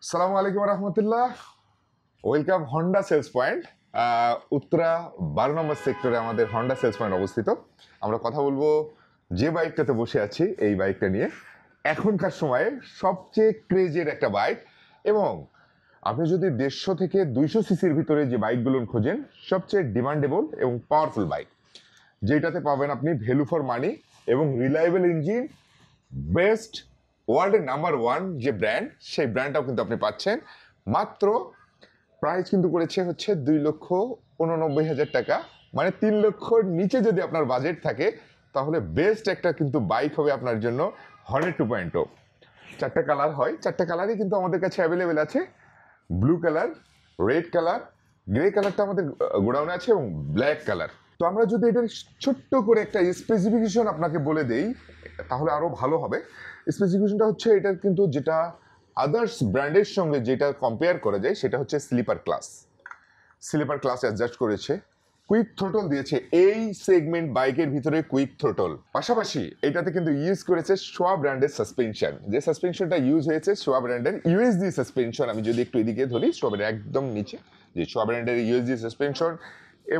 সালামু আলাইকুম রহমতুল্লাহ। Welcome Honda sales point. Uttara 12 নম্বর সেক্টরে আমাদের হন্ডা সেলস পয়েন্ট অবস্থিত। আমরা কথা বলবো যে বাইকটাতে বসে আছি এই বাইকটা নিয়ে। এখনকার সময়ে সবচেয়ে ক্রেজের একটা বাইক, এবং আপনি যদি 150 থেকে 200 সিসির ভিতরে যে বাইকগুলো খোঁজেন, সবচেয়ে ডিমান্ডেবল এবং পাওয়ারফুল বাইক, যেটাতে পাবেন আপনি ভ্যালু ফর মানি এবং রিলায়েবল ইঞ্জিন, বেস্ট ওয়ার্ল্ডের নাম্বার 1 যে ব্র্যান্ড, সেই ব্র্যান্ডটাও কিন্তু আপনি পাচ্ছেন। মাত্র প্রাইস কিন্তু করেছে হচ্ছে 2,89,000 টাকা, মানে 3 লক্ষর নিচে যদি আপনার বাজেট থাকে তাহলে বেস্ট একটা কিন্তু বাইক হবে আপনার জন্য হর্নেট 2.0। 4টা কালার হয়, 4টা কালারই কিন্তু আমাদের কাছে অ্যাভেলেবেল আছে। Blue colour, red colour, grey কালারটা আমাদের গোডাউনে আছে, এবং ব্ল্যাক কালার। তো আমরা যদি এটার ছোট্ট করে একটা স্পেসিফিকেশন আপনাকে বলে দেই তাহলে আরও ভালো হবে। স্পেসিফিকেশনটা হচ্ছে এটার কিন্তু যেটা আদার্স ব্র্যান্ডের সঙ্গে যেটা কম্পেয়ার করা যায় সেটা হচ্ছে স্লিপার ক্লাস অ্যাডজাস্ট করেছে, কুইক থ্রোটল দিয়েছে এই সেগমেন্ট বাইকের ভিতরে, কুইক থ্রোটল। পাশাপাশি এটাতে কিন্তু ইউজ করেছে সোয়া ব্র্যান্ডের সাসপেনশন। যে সাসপেনশনটা ইউজ হয়েছে সোয়া ব্র্যান্ডের ইউএসডি সাসপেনশন। আমি যদি একটু এদিকে ধরি, সোয়াবের একদম নিচে যে সোয়া ব্র্যান্ডের ইউএসডি সাসপেনশন,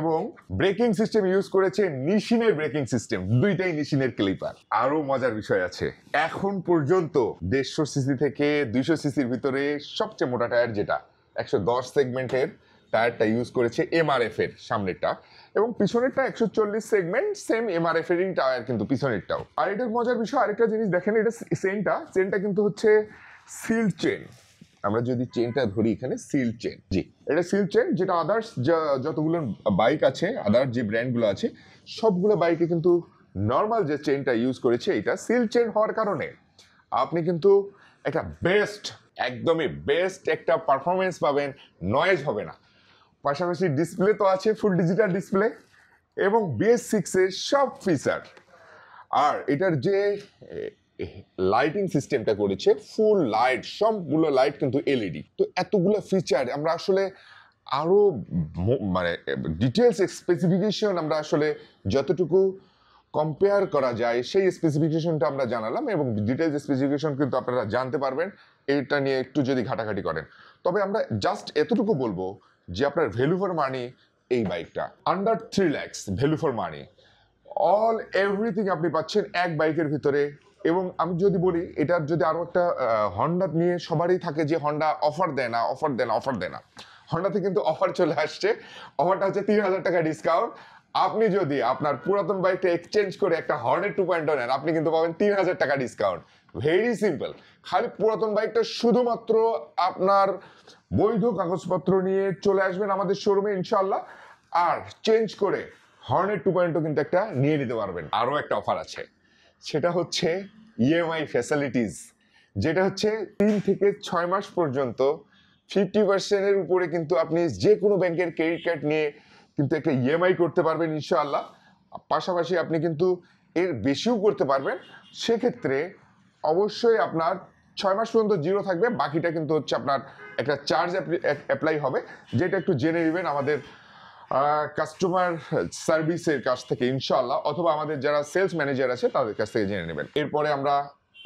এবং ব্রেকিং সিস্টেম ইউজ করেছে নিশিনের ব্রেকিং সিস্টেম, দুইটাই নিশিনের ক্লিপার। আরো মজার বিষয় আছে, এখন পর্যন্ত 150 সিসি থেকে 200 সিসির ভিতরে সবচেয়ে মোটা টায়ার যেটা 110 সেগমেন্টের টায়ারটা ইউজ করেছে এমআরএফ এর সামনেরটা, এবং পিছনেরটা 140 সেগমেন্ট, সেম এমআরএফ এরই টায়ার কিন্তু পিছনেরটাও। আর এটার মজার বিষয় আরেকটা জিনিস দেখেন, এটা চেনটা কিন্তু হচ্ছে সিল চেন। আমরা যদি চেনটা ধরি এখানে সিল চেন, জি এটা সিল চেন, যেটা আদার্স যতগুলো বাইক আছে, আদার্স যে ব্র্যান্ডগুলো আছে সবগুলো বাইকে কিন্তু নর্মাল যে চেনটা ইউজ করেছে এটা সিল চেন হওয়ার কারণে আপনি কিন্তু একটা একদমই বেস্ট একটা পারফরমেন্স পাবেন, নয়েজ হবে না। পাশাপাশি ডিসপ্লে তো আছে, ফুল ডিজিটাল ডিসপ্লে, এবং BS6 এর সব ফিচার। আর এটার যে লাইটিং সিস্টেমটা করেছে, ফুল লাইট, সবগুলো লাইট কিন্তু এলইডি। তো এতগুলো ফিচার আমরা আসলে আরো মানে ডিটেলস স্পেসিফিকেশন আমরা আসলে যতটুকু কম্পেয়ার করা যায় সেই স্পেসিফিকেশনটা আমরা জানালাম, এবং ডিটেলস স্পেসিফিকেশন কিন্তু আপনারা জানতে পারবেন এটা নিয়ে একটু যদি ঘাটাঘাটি করেন। তবে আমরা জাস্ট এতটুকু বলবো যে আপনার ভ্যালু ফর মানি এই বাইকটা under 3 lakhs value for money, all everything আপনি পাচ্ছেন এক বাইকের ভিতরে। এবং আমি যদি বলি এটার যদি আরো একটা হন্ডা নিয়ে সবারই থাকে যে হন্ডা অফার দেয় না, হন্ডাতে কিন্তু অফার চলে আসছে। অফারটা হচ্ছে 3,000 টাকা ডিসকাউন্ট। আপনি যদি আপনার পুরাতন বাইকটা এক্সচেঞ্জ করে একটা হর্নেট 2.0 নেন, আপনি কিন্তু পাবেন 3,000 টাকা ডিসকাউন্ট। ভেরি সিম্পল, খালি পুরাতন বাইকটা শুধুমাত্র আপনার বৈধ কাগজপত্র নিয়ে চলে আসবেন আমাদের শোরুমে ইনশাল্লাহ, আর চেঞ্জ করে হর্নেট 2.0 কিন্তু একটা নিয়ে নিতে পারবেন। আরও একটা অফার আছে, সেটা হচ্ছে ইএমআই ফ্যাসিলিটিস, যেটা হচ্ছে 3 থেকে 6 মাস পর্যন্ত 50%-এর উপরে কিন্তু আপনি যে কোনো ব্যাংকের ক্রেডিট কার্ড নিয়ে কিন্তু একটা ইএমআই করতে পারবেন ইনশাআল্লাহ। পাশাপাশি আপনি কিন্তু এর বেশিও করতে পারবেন। সেক্ষেত্রে অবশ্যই আপনার 6 মাস পর্যন্ত জিরো থাকবে, বাকিটা কিন্তু হচ্ছে আপনার একটা চার্জ অ্যাপ্লাই হবে, যেটা একটু জেনে নেবেন আমাদের কাস্টমার সার্ভিসের কাছ থেকে ইনশাআল্লাহ, অথবা আমাদের যারা সেলস ম্যানেজার আছে তাদের কাছ থেকে জেনে নেবেন। এরপরে আমরা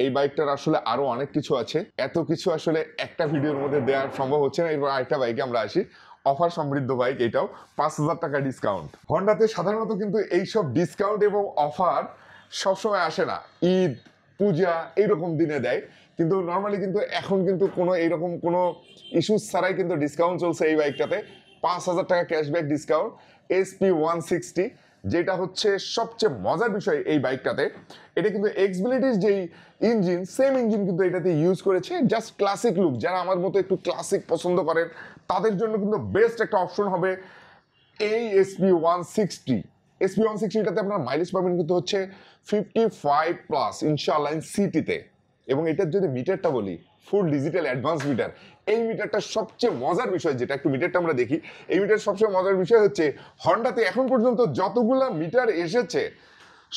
এই বাইকটার আসলে আরো অনেক কিছু আছে, এত কিছু আসলে একটা ভিডিওর মধ্যে দেওয়া সম্ভব হচ্ছে না। এরপর আরেকটা বাইকে আমরা আসি, অফার সমৃদ্ধ বাইক, এটাও 5,000 টাকা ডিসকাউন্ট। হন্ডাতে সাধারণত কিন্তু এইসব ডিসকাউন্ট এবং অফার সবসময় আসে না, ঈদ, পূজা এইরকম দিনে দেয়, কিন্তু নর্মালি কিন্তু এখন কিন্তু কোনো এইরকম কোনো ইস্যুস ছাড়াই কিন্তু ডিসকাউন্ট চলছে এই বাইকটাতে। 5,000 টাকা ক্যাশব্যাক ডিসকাউন্ট, SP160, যেটা হচ্ছে সবচেয়ে মজার বিষয় এই বাইকটাতে। এটা কিন্তু এক্সবিলিটির যেই ইঞ্জিন, সেম ইঞ্জিন কিন্তু এটাতে ইউজ করেছে। জাস্ট ক্লাসিক লুক, যারা আমার মতো একটু ক্লাসিক পছন্দ করেন তাদের জন্য কিন্তু বেস্ট একটা অপশন হবে এই SP160টাতে আপনার মাইলেজ পাবেন কিন্তু হচ্ছে 55+ ইনশাআল্লাহ সিটিতে। এবং এটার যদি মিটারটা বলি, ফুল ডিজিটাল অ্যাডভান্স মিটার। এই মিটারটা সবচেয়ে মজার বিষয়, যেটা একটু মিটারটা আমরা দেখি, এই মিটার সবচেয়ে মজার বিষয় হচ্ছে হন্ডাতে এখন পর্যন্ত যতগুলা মিটার এসেছে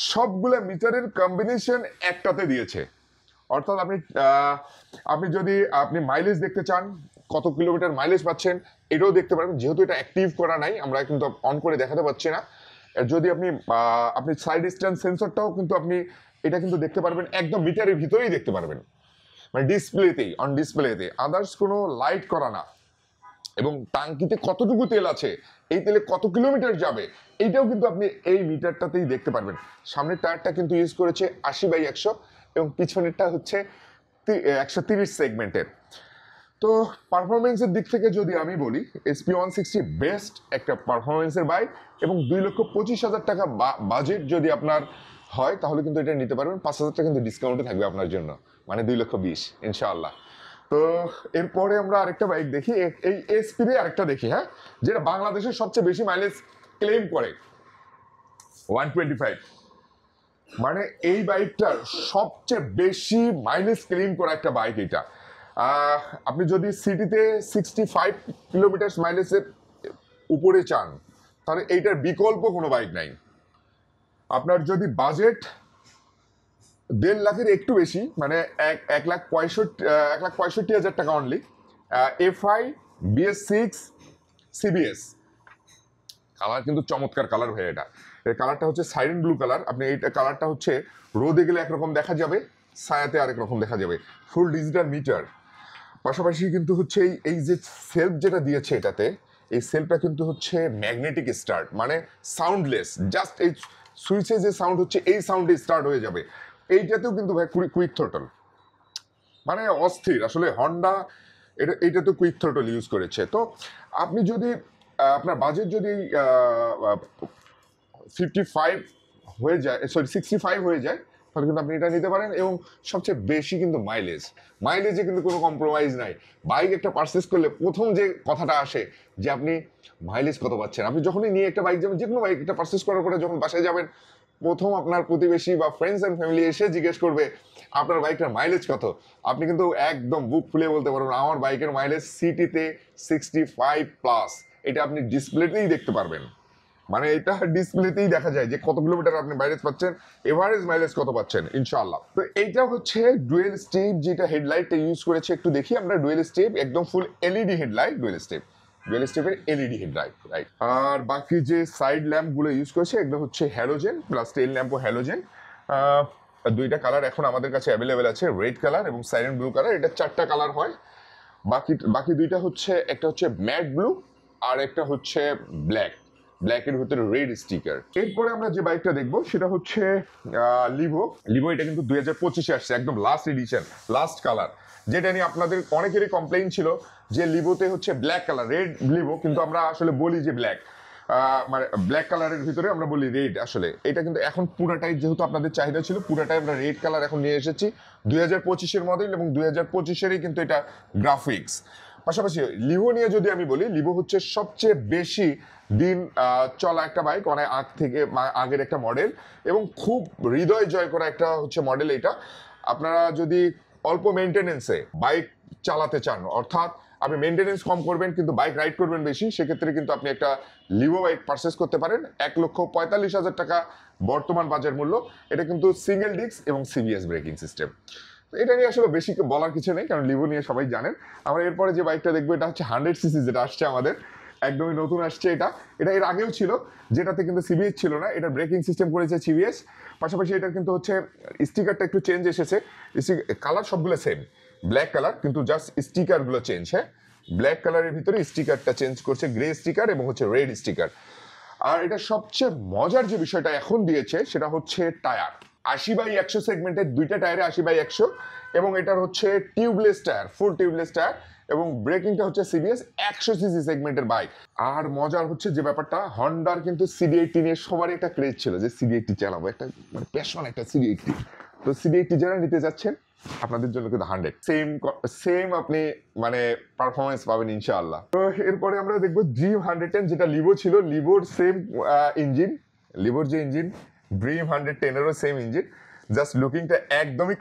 সবগুলা মিটারের কম্বিনেশন একটাতে দিয়েছে। অর্থাৎ আপনি যদি আপনি মাইলেজ দেখতে চান, কত কিলোমিটার মাইলেজ পাচ্ছেন, এটাও দেখতে পারবেন। যেহেতু এটা অ্যাক্টিভ করা নাই, আমরা কিন্তু অন করে দেখাতে পাচ্ছি না। যদি আপনি সাইড স্ট্যান্ড সেন্সরটাও কিন্তু আপনি এটা কিন্তু দেখতে পারবেন, একদম মিটারের ভিতরেই দেখতে পারবেন। মানে অন ডিসপ্লেতে, আদার্স কোনো লাইট করা না। এবং টাঙ্কিতে কতটুকু তেল আছে, এই তেলে কত কিলোমিটার যাবে, এইটাও কিন্তু আপনি এই মিটারটাতেই দেখতে পারবেন। সামনের টায়ারটা কিন্তু ইউজ করেছে 80/100 এবং পিছনেরটা হচ্ছে 130 সেগমেন্টের। তো পারফরমেন্সের দিক থেকে যদি আমি বলি, SP160 বেস্ট একটা পারফরমেন্সের বাইক, এবং 2,25,000 টাকা বাজেট যদি আপনার হয় তাহলে কিন্তু এটা নিতে পারবেন। 5,000 টাকা কিন্তু ডিসকাউন্টে থাকবে আপনার জন্য, মানে 2,20,000 ইনশাআল্লাহ। তো এরপরে আমরা আরেকটা বাইক দেখি, এই এসপির আরেকটা দেখি, হ্যাঁ, যেটা বাংলাদেশের সবচেয়ে বেশি মাইলেজ ক্লেম করে, 125। মানে এই বাইকটার সবচেয়ে বেশি মাইলেজ ক্লেম করা একটা বাইক এটা। আপনি যদি সিটিতে 65 কিলোমিটার মাইলেজের উপরে চান তাহলে এইটার বিকল্প কোনো বাইক নাই। আপনার যদি বাজেট 1.5 লাখের একটু বেশি, মানে 1,65,000 টাকা only, FI BS6 CBS, colour কিন্তু চমৎকার কালার ভাই। এটা এর কালারটা হচ্ছে সাইরেন ব্লু কালার। আপনি এইটা কালারটা হচ্ছে রোদে গেলে একরকম দেখা যাবে, ছায়াতে আরেক রকম দেখা যাবে। ফুল ডিজিটাল মিটার, পাশাপাশি কিন্তু হচ্ছে এই যে সেলফ যেটা দিয়েছে এটাতে, এই সেলফটা কিন্তু হচ্ছে ম্যাগনেটিক স্টার্ট, মানে সাউন্ডলেস, জাস্ট এই সুইচে যে সাউন্ড হচ্ছে এই সাউন্ডে স্টার্ট হয়ে যাবে। এইটাতেও কিন্তু ভাই কুইক থ্রটল, মানে অস্থির আসলে। হন্ডা এইটা তো কুইক থ্রটল ইউজ করেছে। তো আপনি যদি আপনার বাজেট যদি 55 হয়ে যায়, সরি 65 হয়ে যায়, তাহলে কিন্তু আপনি এটা নিতে পারেন। এবং সবচেয়ে বেশি কিন্তু মাইলেজে কিন্তু কোনো কম্প্রোমাইজ নাই। বাইক একটা পারচেস করলে প্রথম যে কথাটা আসে যে আপনি মাইলেজ কত পাচ্ছেন। আপনি যখনই নিয়ে একটা বাইক যাবেন, যে কোনো বাইক একটা পারচেস করার পরে যখন বাসায় যাবেন, প্রথম আপনার প্রতিবেশী বা ফ্রেন্ডস অ্যান্ড ফ্যামিলি এসে জিজ্ঞেস করবে আপনার বাইকটার মাইলেজ কত। আপনি কিন্তু একদম বুক ফুলে বলতে পারবেন আমার বাইকের মাইলেজ সিটিতে 65+। এটা আপনি ডিসপ্লেতেই দেখতে পারবেন, মানে এটা ডিসপ্লেতেই দেখা যায় যে কত কিলোমিটার আপনি মাইলেজ পাচ্ছেন, এভারেজ মাইলেজ কত পাচ্ছেন ইনশাআল্লাহ। তো এইটা হচ্ছে ডুয়েল স্টেপ, যেটা হেডলাইটটা ইউজ করেছে একটু দেখি আমরা। ডুয়েল স্টেপ, একদম ফুল এলইডি হেডলাইট, ডুয়েল স্টেপের এলইডি হেডলাইট, রাইট। আর বাকি যে সাইড ল্যাম্প গুলো ইউজ করেছে এগুলো হচ্ছে হ্যালোজেন, প্লাস টেল ল্যাম্পও হ্যালোজেন। দুইটা কালার এখন আমাদের কাছে অ্যাভেলেবেল আছে, রেড কালার এবং সাইরেন ব্লু কালার। এটা 4টা কালার হয়। বাকি দুইটা হচ্ছে, একটা হচ্ছে ম্যাট ব্লু আর একটা হচ্ছে ব্ল্যাকের ভিতরে রেড স্টিকার। এরপরে আমরা যে বাইকটা দেখবো সেটা হচ্ছে লিভো। এটা কিন্তু 2025-এ আসছে, একদম লাস্ট এডিশন, লাস্ট কালার, যেটা নিয়ে আপনাদের অনেকেরই কমপ্লেইন ছিল যে লিভোতে হচ্ছে ব্ল্যাক কালার, রেড লিভো, কিন্তু আমরা আসলে বলি যে ব্ল্যাক, মানে ব্ল্যাক কালারের ভিতরে আমরা বলি রেড। আসলে এটা কিন্তু এখন পুরাটাই, যেহেতু আপনাদের চাহিদা ছিল, পুরাটাই আমরা রেড কালার এখন নিয়ে এসেছি। 2025-এর মডেল এবং 2025-এরই কিন্তু এটা গ্রাফিক্স। পাশাপাশি লিভো নিয়ে যদি আমি বলি, লিভো হচ্ছে সবচেয়ে বেশি দিন চলা একটা বাইক, অনেক আগের একটা মডেল, এবং খুব হৃদয় জয় করা একটা হচ্ছে মডেল এটা। আপনারা যদি অল্প মেনটেনেন্সে বাইক চালাতে চান, অর্থাৎ আপনি মেনটেনেন্স কম করবেন কিন্তু বাইক রাইড করবেন বেশি, সেক্ষেত্রে কিন্তু আপনি একটা লিভো বাইক পারচেস করতে পারেন। 1,45,000 টাকা বর্তমান বাজার মূল্য। এটা কিন্তু সিঙ্গেল ডিস্ক এবং সিবিএস ব্রেকিং সিস্টেম। এটা নিয়ে আসলে বেশি বলার কিছু নেই, কারণ লিভো নিয়ে সবাই জানেন। আমরা এরপরে যে বাইকটা দেখবো এটা হচ্ছে 100cc, যেটা আসছে আমাদের একদমই নতুন আসছে। এটা এর আগেও ছিল, যেটাতে কিন্তু সিবিএস ছিল না, এটা ব্রেকিং সিস্টেম করেছে সিবিএস। পাশাপাশি এটা কিন্তু হচ্ছে স্টিকারটা একটু চেঞ্জ এসেছে। কালার সবগুলো সেম, ব্ল্যাক কালার, কিন্তু জাস্ট স্টিকারগুলো চেঞ্জ। হ্যাঁ, ব্ল্যাক কালারের ভিতরে স্টিকারটা চেঞ্জ করছে, গ্রে স্টিকার এবং হচ্ছে রেড স্টিকার। আর এটা সবচেয়ে মজার যে বিষয়টা এখন দিয়েছে সেটা হচ্ছে টায়ার। 80/100 সেগমেন্টের দুইটা টায়ারে 80/100, এবং এটার হচ্ছে টিউবলেস টায়ার, ফুল টিউবলেস টায়ার, এবং ব্রেকিংটা হচ্ছে সিবিএস। 100cc সেগমেন্টের বাইক। আর মজার হচ্ছে যে ব্যাপারটা, হন্ডার কিন্তু CD80 নিয়ে সবারই একটা ক্রেজ ছিল যে CD80 চালাবো, একটা মানে প্যাশন একটা CD80। তো CD80 যারা নিতে যাচ্ছেন আপনাদের জন্য কিন্তু 100 সেম আপনি মানে পারফরমেন্স পাবেন ইনশাআল্লাহ। তো এরপরে আমরা দেখবো ড্রিম 110, যেটা লিভো ছিল, লিভোর সেম ইঞ্জিন, লিভোর যে ইঞ্জিন ড্রিম 110-এরও সেম ইঞ্জিন, জাস্ট লুকিংটা একদমই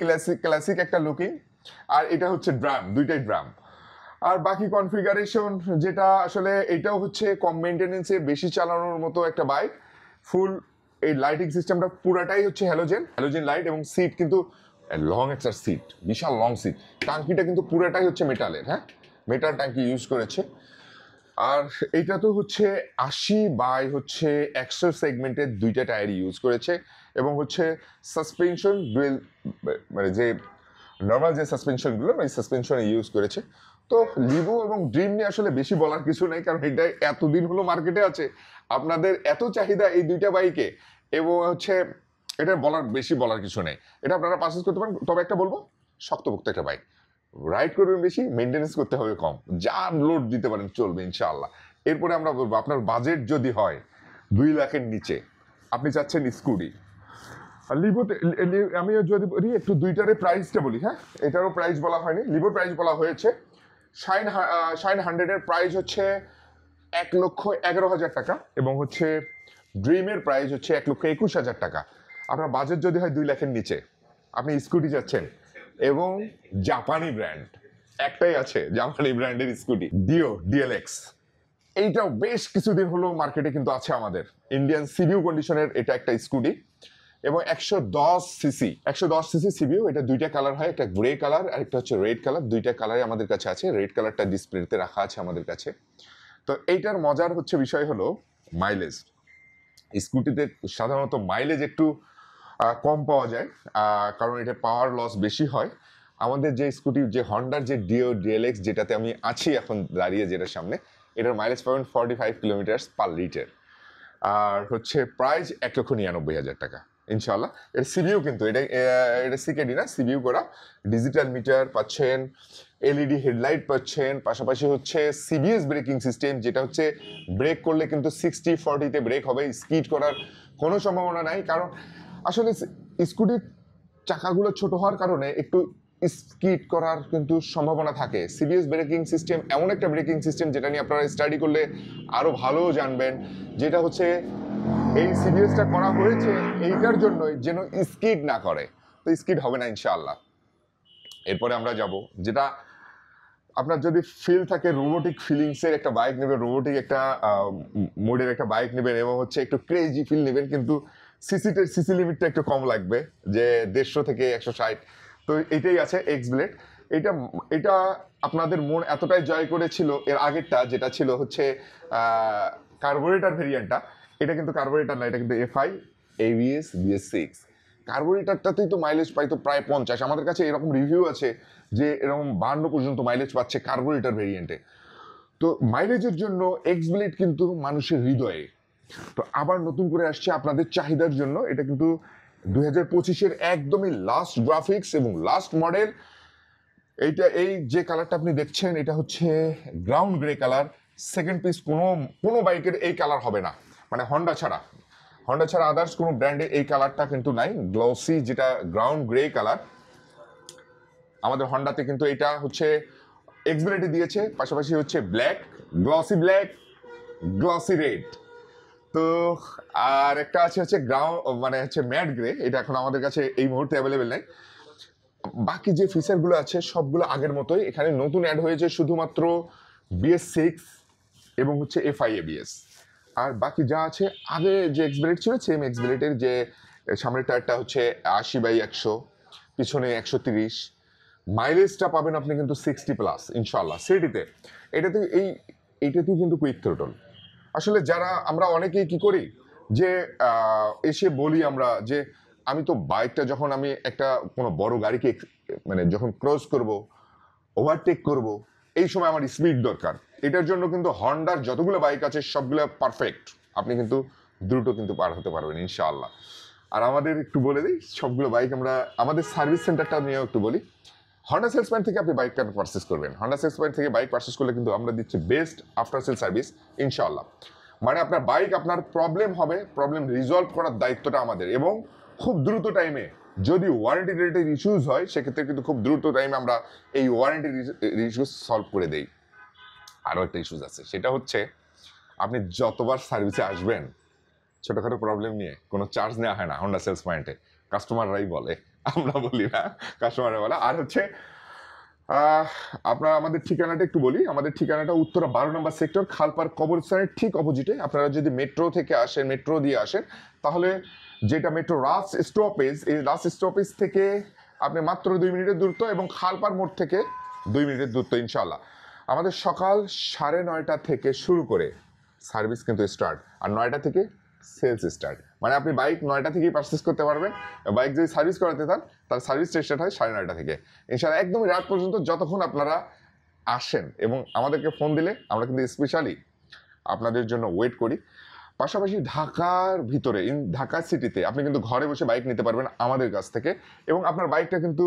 ক্লাসিক একটা লুকিং। আর এটা হচ্ছে ড্রাম, দুইটাই ড্রাম। আর বাকি কনফিগারেশন যেটা আসলে এটাও হচ্ছে কম মেনটেনেন্সে বেশি চালানোর মতো একটা বাইক। ফুল এই লাইটিং সিস্টেমটা পুরাটাই হচ্ছে হ্যালোজেন লাইট, এবং সিট কিন্তু লং একটা সিট, বিশাল লং সিট। টাঙ্কিটা কিন্তু পুরাটাই হচ্ছে মেটালের, হ্যাঁ, মেটাল টাঙ্কি ইউজ করেছে। আর এইটা তো হচ্ছে 80/100 সেগমেন্টের দুইটা টায়ার ইউজ করেছে, এবং হচ্ছে সাসপেনশন ডুয়েল, মানে যে নর্মাল যে সাসপেনশনগুলো ওই সাসপেনশন ইউজ করেছে। তো লিভো এবং ড্রিম নিয়ে আসলে বেশি বলার কিছু নেই, কারণ এটা এতদিন হলো মার্কেটে আছে, আপনাদের এত চাহিদা এই দুইটা বাইকে, এবং হচ্ছে এটা বেশি বলার কিছু নেই, এটা আপনারা পারচেজ করতে পারেন। তবে একটা বলবো, শক্তপোক্ত একটা বাইক, রাইড করবেন বেশি, মেনটেনেন্স করতে হবে কম, যা লোড দিতে পারেন চলবে ইনশাআল্লাহ। এরপরে আমরা বলবো, আপনার বাজেট যদি হয় 2 লাখের নিচে, আপনি চাচ্ছেন স্কুটি, আর লিভোতে আমি যদি বলি একটু দুইটারে প্রাইসটা বলি, হ্যাঁ এটারও প্রাইস বলা হয়নি, লিভোর প্রাইস বলা হয়েছে। শাইন 100-এর প্রাইস হচ্ছে 1,11,000 টাকা, এবং হচ্ছে ড্রিমের প্রাইস হচ্ছে 1,21,000 টাকা। আপনার বাজেট যদি হয় 2 লাখের নিচে, আপনি স্কুটি যাচ্ছেন, এবং জাপানি ব্র্যান্ড একটাই আছে, জাপানি ব্র্যান্ডের স্কুটি ডিএলএক্স, এইটাও বেশ কিছুদিন হলো মার্কেটে কিন্তু আছে আমাদের, ইন্ডিয়ান সিবিউ কন্ডিশনের এটা একটা স্কুটি, এবং 110 সিসি সিবিউ। এটা দুইটা কালার হয়, একটা গ্রে কালার আর একটা হচ্ছে রেড কালার, দুইটা কালারই আমাদের কাছে আছে, রেড কালারটা ডিসপ্লেতে রাখা আছে আমাদের কাছে। তো এইটার মজার হচ্ছে বিষয় হলো মাইলেজ। স্কুটিতে সাধারণত মাইলেজ একটু কম পাওয়া যায়, কারণ এটা পাওয়ার লস বেশি হয়। আমাদের যে স্কুটি, যে হন্ডার যে ডিএলএক্স যেটাতে আমি আছি এখন দাঁড়িয়ে, যেটার সামনে, এটার মাইলেজ পাবেন 45 কিলোমিটার পার লিটার, আর হচ্ছে প্রাইস 1,99,000 টাকা ইনশাল্লাহ। এর সিবিউ কিন্তু এটা সিকেডি না, সিবিউ করা, ডিজিটাল মিটার পাচ্ছেন, এলইডি হেডলাইট পাচ্ছেন, পাশাপাশি হচ্ছে সিবিএস ব্রেকিং সিস্টেম, যেটা হচ্ছে ব্রেক করলে কিন্তু 60-40-তে ব্রেক হবে, স্কিড করার কোনো সম্ভাবনা নাই, কারণ আসলে স্কুটির চাকাগুলো ছোট হওয়ার কারণে একটু স্কিড করার কিন্তু সম্ভাবনা থাকে। সিবিএস ব্রেকিং সিস্টেম এমন একটা ব্রেকিং সিস্টেম যেটা নিয়ে আপনারা স্টাডি করলে আরো ভালো জানবেন, যেটা হচ্ছে এই সিবিএসটা করা হয়েছে এইটার জন্যই যেন স্কিড না করে, তো স্কিড হবে না ইনশাআল্লাহ। এরপরে আমরা যাব, যেটা আপনার যদি ফিল থাকে রোবোটিক ফিলিংসের একটা বাইক নেবেন, রোবোটিক একটা মোডের একটা বাইক নেবেন, এবং হচ্ছে একটু ক্রেজি ফিল নেবেন, কিন্তু সিসি লিমিটটা একটু কম লাগবে, যে 150 থেকে 160। তো এটাই আছে এক্স ব্লেড। এটা এটা আপনাদের মন এতটাই জয় করেছিল এর আগেরটা, যেটা ছিল হচ্ছে কার্বোরেটর ভেরিয়েন্টটা, এটা কিন্তু কার্বোরেটর না, এটা কিন্তু এফআই এবিএস BS6। কার্বোরেটরটাতেই তো মাইলেজ পাইতো প্রায় 50, আমাদের কাছে এরকম রিভিউ আছে যে এরকম 52 পর্যন্ত মাইলেজ পাচ্ছে কার্বোরেটর ভেরিয়েন্টে। তো মাইলেজের জন্য এক্স ব্লেড কিন্তু মানুষের হৃদয়ে। তো আবার নতুন করে আসছে আপনাদের চাহিদার জন্য, এটা কিন্তু 2025-এর একদমই লাস্ট গ্রাফিক্স এবং লাস্ট মডেল। এই যে কালারটা আপনি দেখছেন, এটা হচ্ছে ground grey colour, second piece কোনো বাইকের এই কালার হবে না, মানে হন্ডা ছাড়া আদার্স কোনো ব্র্যান্ডে এই কালারটা কিন্তু নাই, গ্লসি যেটা গ্রাউন্ড গ্রে কালার। আমাদের হন্ডাতে কিন্তু এটা হচ্ছে এক্সবিলিটি দিয়েছে, পাশাপাশি হচ্ছে ব্ল্যাক, গ্লসি রেড। তো আর একটা হচ্ছে মানে হচ্ছে ম্যাট গ্রে, এটা এখন আমাদের কাছে এই মুহূর্তে অ্যাভেলেবেল নেই। বাকি যে ফিচারগুলো আছে সবগুলো আগের মতোই, এখানে নতুন অ্যাড হয়েছে শুধুমাত্র BS6 এবং হচ্ছে FI ABS, আর বাকি যা আছে আগে যে এক্সব্লেড ছিল সেম এক্সব্লেডের, যে সামনের টায়ারটা হচ্ছে 80/100, পিছনে 130, মাইলেজটা পাবেন আপনি কিন্তু 60+ ইনশাল্লাহ সিটিতে। এইটাতেও কিন্তু কুইক থ্রোটল। আসলে যারা আমরা অনেকেই কি করি, যে এসে বলি আমরা যে আমি তো বাইকটা যখন আমি একটা কোনো বড় গাড়িকে মানে যখন ক্রস করব, ওভারটেক করব, এই সময় আমার স্পিড দরকার। এটার জন্য কিন্তু হন্ডার যতগুলো বাইক আছে সবগুলো পারফেক্ট, আপনি কিন্তু দ্রুত কিন্তু পার হতে পারবেন ইনশাআল্লাহ। আর আমাদের একটু বলে দিই সবগুলো বাইক, আমরা আমাদের সার্ভিস সেন্টারটা নিয়েও একটু বলি। হন্ডা সেলস পয়েন্ট থেকে আপনি বাইকটা পারচেস করবেন, হন্ডা সেলস পয়েন্ট থেকে বাইক পারচেস করলে কিন্তু আমরা দিচ্ছি বেস্ট আফটার সেল সার্ভিস ইনশাআল্লাহ। মানে আপনার বাইক, আপনার প্রবলেম হবে, প্রবলেম রিজলভ করার দায়িত্বটা আমাদের, এবং খুব দ্রুত টাইমে, যদি ওয়ারেন্টি রিলেটেড ইস্যুস হয় সেক্ষেত্রে কিন্তু খুব দ্রুত টাইমে আমরা এই ওয়ারেন্টি ইস্যুস সলভ করে দেই। আরও একটা ইস্যুস আছে, সেটা হচ্ছে আপনি যতবার সার্ভিসে আসবেন ছোটোখাটো প্রবলেম নিয়ে কোনো চার্জ নেওয়া হয় না হন্ডা সেলস পয়েন্টে, কাস্টমাররাই বলে, আমরা বলি না, কাস্টমাররা বলে। আর হচ্ছে আপনারা আমাদের ঠিকানাটা একটু বলি, আমাদের ঠিকানাটা উত্তরা 12 নম্বর সেক্টর, খালপার কবরস্থানের ঠিক অপোজিটে। আপনারা যদি মেট্রো থেকে আসেন, মেট্রো দিয়ে আসেন, তাহলে যেটা মেট্রো লাস্ট স্টপেজ, এই লাস্ট স্টপেজ থেকে আপনি মাত্র 2 মিনিটের দূরত্ব, এবং খালপার মোড় থেকে 2 মিনিটের দূরত্ব ইনশাল্লাহ। আমাদের সকাল 9:30 থেকে শুরু করে সার্ভিস কিন্তু স্টার্ট, আর 9টা থেকে সেলস স্টার্ট, মানে আপনি বাইক 9টা থেকেই পারচেস করতে পারবেন। বাইক যদি সার্ভিস করাতে চান তার সার্ভিস স্টার্ট হয় 9:30 থেকে, ইনশাআল্লাহ একদমই রাত পর্যন্ত যতক্ষণ আপনারা আসেন এবং আমাদেরকে ফোন দিলে আমরা কিন্তু স্পেশালি আপনাদের জন্য ওয়েট করি। পাশাপাশি ঢাকার ভিতরে ঢাকা সিটিতে আপনি কিন্তু ঘরে বসে বাইক নিতে পারবেন আমাদের কাছ থেকে, এবং আপনার বাইকটা কিন্তু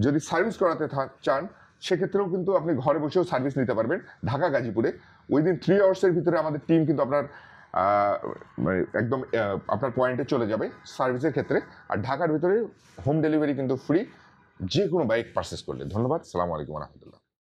যদি সার্ভিস করাতে চান সেক্ষেত্রেও কিন্তু আপনি ঘরে বসেও সার্ভিস নিতে পারবেন ঢাকা গাজীপুরে। উইদিন 3 আওয়ার্সের ভিতরে আমাদের টিম কিন্তু আপনার মানে একদম আপনার পয়েন্টে চলে যাবে সার্ভিসের ক্ষেত্রে। আর ঢাকার ভিতরে হোম ডেলিভারি কিন্তু ফ্রি যে কোনো বাইক পারচেস করলে। ধন্যবাদ, সালামু আলাইকুম রহমতুল্লাহ।